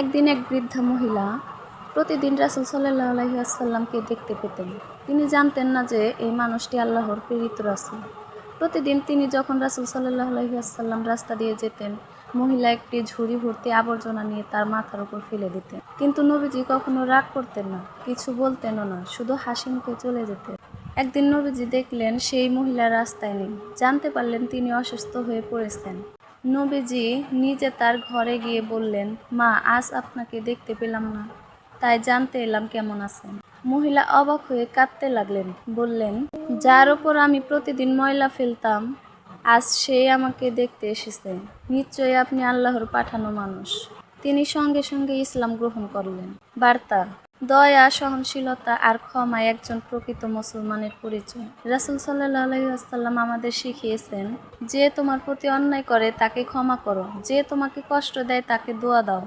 একদিন এক বৃদ্ধা মহিলা প্রতিদিন রাসূল সাল্লাল্লাহু আলাইহি ওয়াসাল্লামকে দেখতে পেতেন। তিনি জানতেন না যে এই মানুষটি আল্লাহর প্রেরিত রাসূল। প্রতিদিন তিনি যখন রাসূল সাল্লাল্লাহু আলাইহি ওয়াসাল্লাম রাস্তা দিয়ে যেতেন, মহিলা একটি ঝুড়ি ভর্তি আবর্জনা নিয়ে তার মাথার উপর ফেলে দিতেন। কিন্তু নবীজি কখনো রাগ করতেন না, কিছু বলতেনও না, শুধু হাসি মুখে চলে যেতেন। একদিন নবীজি দেখলেন সেই মহিলা রাস্তায় নেই। জানতে পারলেন তিনি অসুস্থ হয়ে পড়েছেন। নবীজি নিজে তার ঘরে গিয়ে বললেন, মা, আজ আপনাকে দেখতে পেলাম না, তাই জানতে এলাম কেমন আছেন। মহিলা অবাক হয়ে কাঁদতে লাগলেন। বললেন, যার ওপর আমি প্রতিদিন ময়লা ফেলতাম, আজ সে আমাকে দেখতে এসেছে। নিশ্চয়ই আপনি আল্লাহর পাঠানো মানুষ। তিনি সঙ্গে সঙ্গে ইসলাম গ্রহণ করলেন। বার্তা: দয়া, সহনশীলতা আর ক্ষমা একজন প্রকৃত মুসলমানের পরিচয়। রাসূল সাল্লাল্লাহু আলাইহি ওয়াসাল্লাম আমাদের শিখিয়েছেন, যে তোমার প্রতি অন্যায় করে তাকে ক্ষমা করো, যে তোমাকে কষ্ট দেয় তাকে দোয়া দাও।